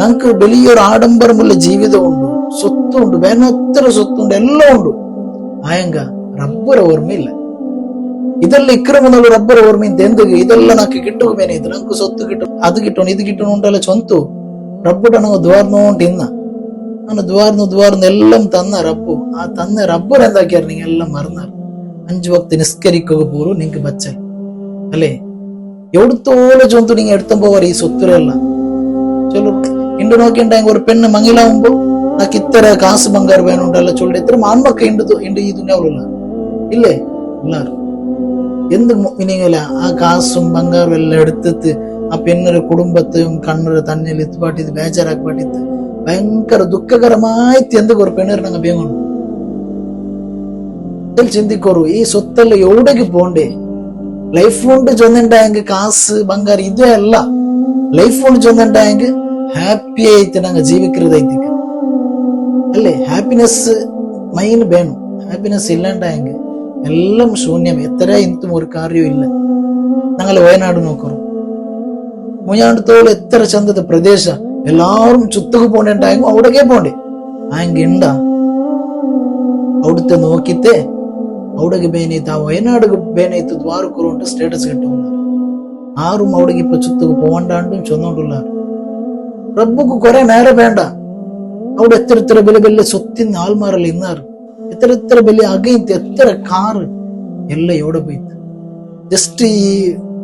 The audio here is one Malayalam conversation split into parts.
നമുക്ക് വലിയൊരു ആഡംബരമുള്ള ജീവിതമുണ്ട്, സ്വത്തുണ്ട്, വേനൊത്തര സ്വത്തുണ്ട്, എല്ലാം ഉണ്ട്. ആയങ്ക റബ്ബರ ഓർമ്മയില്ല. ഇതെല്ലാം ഇക്രമെന്നുള്ള റബ്ബರ ഓർമ്മ എന്ത് ഇതെല്ലാം നമുക്ക് കിട്ടുമേനെ, ഇത് നമുക്ക് സ്വത്ത് കിട്ടും, അത് കിട്ടണം, ഇത് കിട്ടണം ഉണ്ടല്ലോ ചൊന്തു റബ്ബുടെ നമുക്ക് ദ്വാർന്നോണ്ട് ഇന്ന അങ്ങനെ ദ്വാർന്ന് എല്ലാം തന്ന റബ്ബു. ആ തന്ന റബ്ബർ എന്താക്കിയാർ നിങ്ങൾ എല്ലാം മറന്നാർ. 5 വക്ത് നിസ്കരിക്കുക പോലും നിങ്ങക്ക് ബച്ചൽ അല്ലേ. എവിടത്തോലെ ചൊന്തു നിങ്ങൾ എടുത്തും പോവാർ ഈ സ്വത്തുരല്ല. ചൊല്ലു ഇണ്ട് നോക്കിണ്ടായെങ്കിൽ ഒരു പെണ്ണ് മങ്ങിലാവുമ്പോ നമുക്ക് ഇത്ര കാസ് ബംഗാർ വേണുണ്ടല്ല ചൊല്ലി ഇത്ര ആൺമക്ക ഉണ്ട് ഈ ദുനിയാവിലുള്ള ഇല്ലേ എല്ലാരും. എന്ത് ഇനിങ്ങല ആ കാസും ബംഗാറും എല്ലാം എടുത്തിട്ട് ആ പെണ്ണൊരു കുടുംബത്തെയും കണ്ണൊരു തന്നിൽ എത്തുപാട്ടിത് ബേജാറാക്കി പാട്ടിത്ത് ഭയങ്കര ദുഃഖകരമായിട്ട് എന്തൊക്കെ ഒരു പെണ്ണുങ്ങൾ ബേങ്ങുണ്ട്. ചിന്തിക്കോറു ഈ സ്വത്തെല്ലാം എവിടേക്ക് പോണ്ടേ. ലൈഫ് കൊണ്ട് ചൊന്നുണ്ടായെങ്കിൽ കാസ് ബംഗാർ ഇതേ അല്ല. ലൈഫ് കൊണ്ട് ചൊന്നുണ്ടായെങ്കിൽ ഹാപ്പി ആയിട്ട് ഞങ്ങൾ ജീവിക്കുന്നതായിട്ട് അല്ലേ. ഹാപ്പിനെസ് മൈൻ വേണം. ഹാപ്പിനെസ് ഇല്ലാണ്ടായെങ്കിൽ എല്ലാം ശൂന്യം. എത്ര എന്തും ഒരു കാര്യവും ഇല്ല. ഞങ്ങൾ വയനാട് നോക്കറു മുഞ്ഞാണ്ടത്തോളം എത്ര ചന്തത്തെ പ്രദേശ എല്ലാരും ചുത്തുക്ക് പോണ്ടായെങ്കിൽ അവിടേക്കേ പോണ്ടേ. ആയെങ്കിൽ ഉണ്ടാ അവിടുത്തെ നോക്കിത്തെ അവിടേക്ക് ബേനയിത്ത് ആ വയനാട് ബേനയിത്ത് ദ്വാരക്കുറുണ്ട് സ്ಟೇಟಸ್ കിട്ടും. ആരും അവിടേക്ക് ഇപ്പൊ ചുത്തുക്ക് പോകണ്ടാണ്ടും ചൊന്നോണ്ടുള്ള റബ്ബുക്ക് കുറെ നേരെ വേണ്ട. അവിടെ എത്ര വലിയ വലിയ സ്വത്തിന് ആൾമാരല്ല ഇന്നാറ്. എത്ര വലിയ അകയത്ത് എത്ര കാറ് എല്ലാം എവിടെ പോയിട്ട് ജസ്റ്റ് ഈ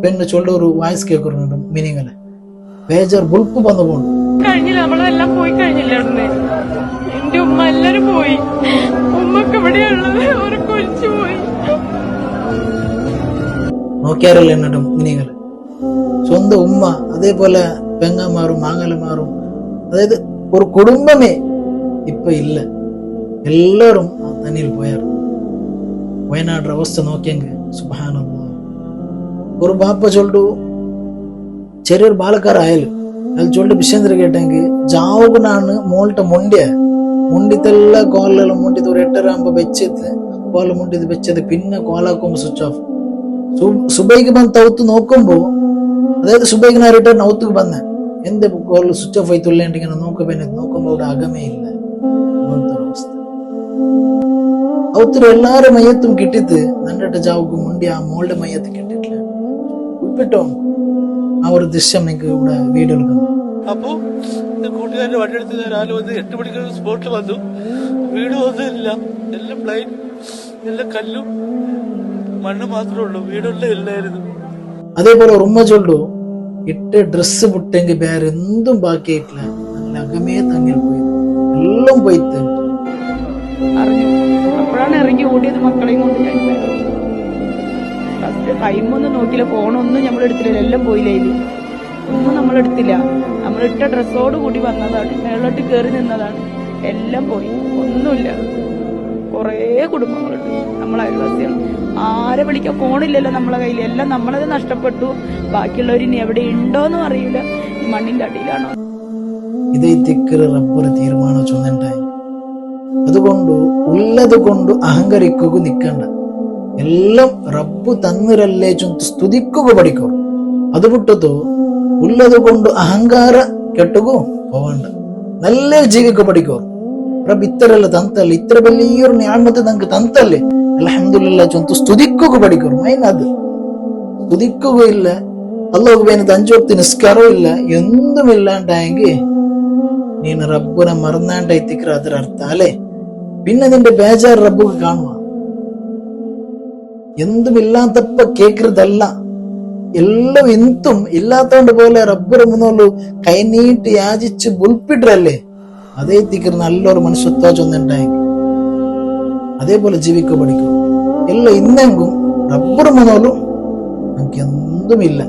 പെണ്ണ് ചൊല്ല ഒരു വായിസ് കേൾക്കുന്നുണ്ട് മീനിങ്ങല ബേജാർ ബുൾപ്പ് വന്നു പോകണം. കഴിഞ്ഞില്ല നമ്മളെല്ലാം പോയി കഴിഞ്ഞില്ല. എന്റെ ഉമ്മ എല്ലാരും പോയി. ഉമ്മക്ക് എവിടെയുള്ളത് ഒരു കൊച്ചു പോയി നോക്കിയാറല്ല എന്നിട്ട് മീനിങ്ങല സ്വന്തം ഉമ്മ അതേപോലെ പെങ്ങന്മാരും മാങ്ങലമാരും അതായത് ഒരു കുടുംബമേ ഇപ്പൊ ഇല്ല. എല്ലാരും തന്നിൽ പോയാർ. വയനാട് അവസ്ഥ നോക്കിയെങ്കിൽ സുബ്ഹാനല്ലാഹ്. ഒരു ബാപ്പ ചൊല്ലു ചെറിയൊരു ബാലക്കാരായാലും അത് ചൊല്ലു വിഷേന്ദ്ര കേട്ടെങ്കിൽ ജാവുകനാണ് മോളുടെ മുണ്ടിത്തെല്ല കോലെല്ലാം മുണ്ടിത് ഒരു 8:30 വെച്ചത് കോല മുണ്ടിത് വെച്ചത് പിന്നെ കോലാക്കുമ്പോ സ്വിച്ച് ഓഫ്. സുബൈക്ക് ಬಂದು തൗത്ത് നോക്കുമ്പോ അതായത് സുബൈക്ക് ഞാൻ റിട്ടേൺ ഔത്തുക്ക് ಬಂದೆ എന്ത് കോൾ സ്വിച്ച് ഓഫ് ആയി തുല്ലേണ്ടിങ്ങനെ നോക്കുമ്പോ അവിടെ അകമേ ഇല്ല. അവത്തിരി എല്ലാരും മയ്യത്തും കിട്ടിത്ത് നന്നിട്ട് ജാവുക്ക് മുണ്ടി ആ മോളുടെ മയ്യത്ത് കിട്ടിട്ടില്ല. ഉൾപ്പെട്ടോ ആ ഒരു ദൃശ്യം നിങ്ങൾക്ക് ഇവിടെ വീഡിയോ എടുക്കുന്നു. അപ്പോ കൂട്ടുകാരുടെ വണ്ടി എടുത്ത് രാവിലെ വന്ന് 8 മണിക്ക് സ്പോട്ടിൽ വന്നു. വീട് ഒന്നുമില്ല, എല്ലാം പ്ലെയിൻ, എല്ലാം കല്ലും മണ്ണ് മാത്രമേ ഉള്ളൂ, വീടൊന്നും ഇല്ലായിരുന്നു. അതേപോലെ ഉമ്മ ചൊല്ലു ഇട്ട് ഡ്രസ്സ് വിട്ടെങ്കിൽ വേറെ എന്തും ബാക്കിയായിട്ടില്ല. നല്ല അകമേ തങ്ങിൽ പോയി എല്ലാം പോയിട്ട് അറിഞ്ഞു. അപ്പോഴാണ് ഇറങ്ങി ഓടിയത് മക്കളെയും കൊണ്ട്. ഞാൻ ഫസ്റ്റ് ടൈമൊന്നും നോക്കില്ല, ഫോണൊന്നും നമ്മളെടുത്തില്ല, എല്ലാം പോയില്ലേ. ഒന്നും നമ്മളെടുത്തില്ല. നമ്മളിട്ട ഡ്രസ്സോട് കൂടി വന്നതാണ്, മേളോട്ട് കയറി നിന്നതാണ്, എല്ലാം പോയി, ഒന്നുമില്ല. കുറേ കുടുംബങ്ങളുണ്ട് നമ്മളെ അയൽവാസികൾ. ആരെ വിളിക്കാൻ ഫോണില്ലല്ലോ നമ്മളെ കയ്യിൽ. എല്ലാം നമ്മളത് നഷ്ടപ്പെട്ടു. ബാക്കിയുള്ളവർ ഇനി എവിടെ ഉണ്ടോന്നും അറിയില്ല. ഈ മണ്ണിന്റെ അടിയിലാണോ. ഇതേത്തിക്കറ് റബ്ബർ തീരുമാനം ചൊന്നുണ്ടായി. അതുകൊണ്ട് ഉള്ളത് കൊണ്ട് അഹങ്കരിക്കുക നിൽക്കണ്ട. എല്ലാം റബ്ബു തന്നിരല്ലേ ചൊന്ന് സ്തുതിക്കുക പഠിക്കോ. അത് വിട്ടതോ ഉള്ളത് കൊണ്ട് അഹങ്കാര കെട്ടുകോ പോവണ്ട. നല്ല ജീവിക്ക പഠിക്കോ. റബ്ബ് ഇത്രല്ല തന്തല്ലേ, ഇത്ര വലിയൊരു ഞാമത്ത് നമുക്ക് തന്തല്ലേ, അൽഹംദുലില്ലാഹ് ചൊന്ന് സ്തുതിക്കുക പഠിക്കോ. മൈനത് സ്തുതിക്കുകയില്ല, അല്ലാഹു വേനത് 5 വക്ത് നിസ്കാരവും ഇല്ല, എന്തും ഇല്ലാണ്ടായെങ്കിൽ നീನು റബ്ബുനെ മറന്നാണ്ടായിത്തിക്കറ. ಅದರ ಅರ್ಥ ಅಲ್ಲೇ. പിന്നെ നിന്റെ ബേജാർ റബ്ബുക്ക് കാണുക. എന്തും ഇല്ലാത്തപ്പ കേൾക്കുന്നതല്ല, എല്ലാം എന്തും ഇല്ലാത്തോണ്ട് പോലെ റബ്ബുടെ മുന്നോളു കൈനീട്ടി യാചിച്ച് ബുൾപ്പിട്ടല്ലേ അതേ തിക്കർ നല്ലൊരു മനുഷ്യത്വ ചൊന്നുണ്ടായി. അതേപോലെ ജീവിക്കുക പഠിക്കും. എല്ലാം ഇന്നെങ്കും റബ്ബുടെ മുന്നോളും നമുക്ക് എന്തുമില്ല.